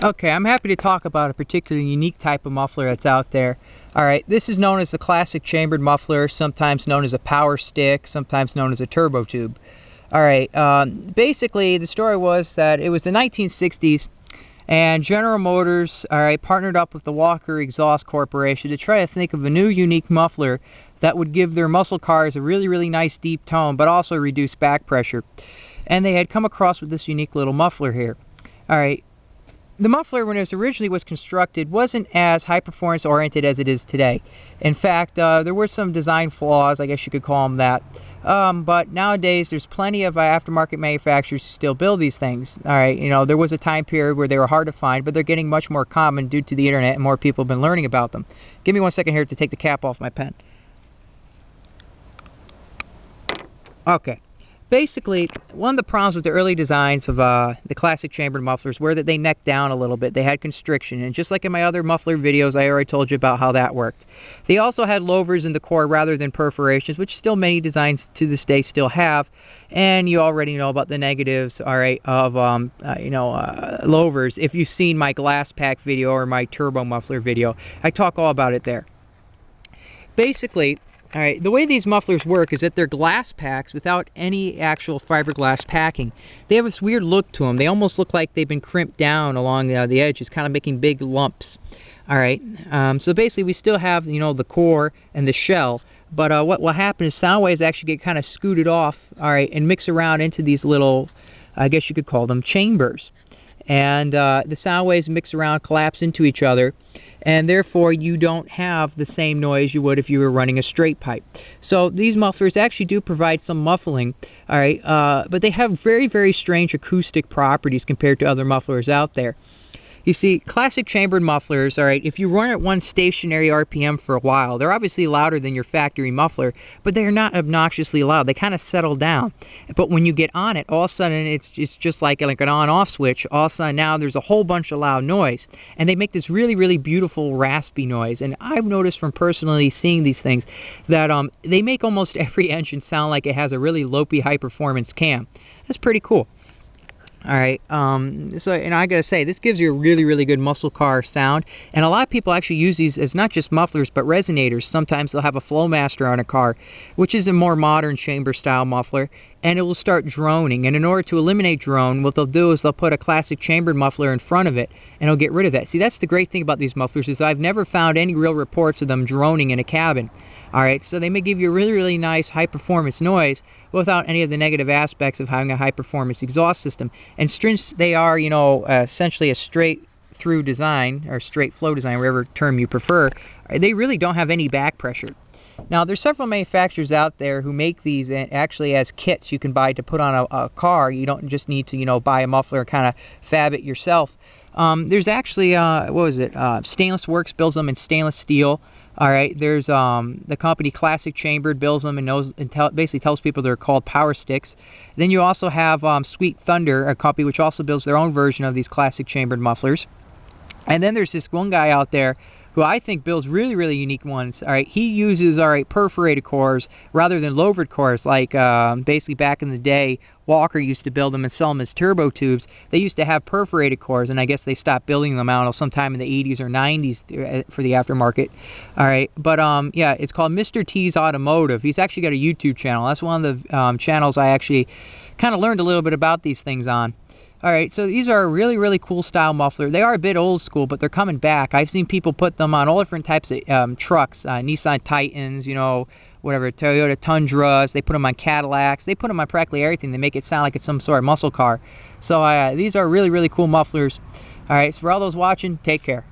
Okay, I'm happy to talk about a particularly unique type of muffler that's out there. Alright, this is known as the Classicchambered muffler, sometimes known as a power stick, sometimes known as a turbo tube. Alright, basically the story was that it was the 1960s and General Motors, partnered up with the Walker Exhaust Corporation to try to think of a new unique muffler that would give their muscle cars a really nice deep tone but also reduce back pressure. And they had come across with this unique little muffler here. Alright, the muffler, when it originally was constructed, wasn't as high performance oriented as it is today. In fact, there were some design flaws, I guess you could call them that. But nowadays, there's plenty of aftermarket manufacturers who still build these things. Alright, you know, there was a time period where they were hard to find, but they're getting much more common due to the internet and more people have been learning about them. Give me 1 second here to take the cap off my pen. Okay. Basically, one of the problems with the early designs of the Classicchambered mufflers were that they necked down a little bit. They had constriction, and just like in my other muffler videos, I already told you about how that worked. They also had louvers in the core rather than perforations, which still many designs to this day still have. And you already know about the negatives, of louvers. If you've seen my glass pack video or my turbo muffler video, I talk all about it there. Basically, the way these mufflers work is that they're glass packs without any actual fiberglass packing. They have this weird look to them. They almost look like they've been crimped down along the edges, kind of making big lumps. So basically we still have, the core and the shell, but what will happen is sound waves actually get kind of scooted off, and mix around into these little, I guess you could call them chambers. And the sound waves mix around, collapse into each other, and therefore you don't have the same noise you would if you were running a straight pipe. So these mufflers actually do provide some muffling, but they have very strange acoustic properties compared to other mufflers out there. You see, Classicchambered mufflers, if you run at one stationary RPM for a while, they're obviously louder than your factory muffler, but they're not obnoxiously loud. They kind of settle down. But when you get on it, all of a sudden it's just like an on-off switch. All of a sudden now there's a whole bunch of loud noise. And they make this really beautiful raspy noise. And I've noticed from personally seeing these things that they make almost every engine sound like it has a really lopey high-performance cam. That's pretty cool. And I gotta say, this gives you a really good muscle car sound, and a lot of people actually use these as not just mufflers but resonators. Sometimes they'll have a Flowmaster on a car, which is a more modern chamber style muffler, and it will start droning. And in order to eliminate drone, what they'll do is they'll put a Classicchambered muffler in front of it, and it'll get rid of that. See, that's the great thing about these mufflers, is I've never found any real reports of them droning in a cabin. So they may give you a really nice high-performance noise without any of the negative aspects of having a high-performance exhaust system. And since they are, essentially a straight-through design, or straight-flow design, whatever term you prefer, they really don't have any back pressure. Now, there's several manufacturers out there who make these actually as kits you can buy to put on a car. You don't just need to, buy a muffler and kind of fab it yourself. There's actually, Stainless Works builds them in stainless steel. There's the company Classicchambered builds them and basically tells people they're called Powersticks. Then you also have Sweet Thunder, a company which also builds their own version of these Classicchambered mufflers. And then there's this one guy out there who I think builds really unique ones. He uses perforated cores rather than louvered cores, like basically back in the day Walker used to build them and sell them as turbo tubes. They used to have perforated cores, and I guess they stopped building them out sometime in the 80s or 90s for the aftermarket. Yeah, it's called Mr. T's Automotive. He's actually got a YouTube channel. That's one of the channels I actually kind of learned a little bit about these things on. So these are a really cool style muffler. They are a bit old school, but they're coming back. I've seen people put them on all different types of trucks, Nissan Titans, whatever, Toyota Tundras. They put them on Cadillacs. They put them on practically everything. They make it sound like it's some sort of muscle car. So these are really cool mufflers. So for all those watching, take care.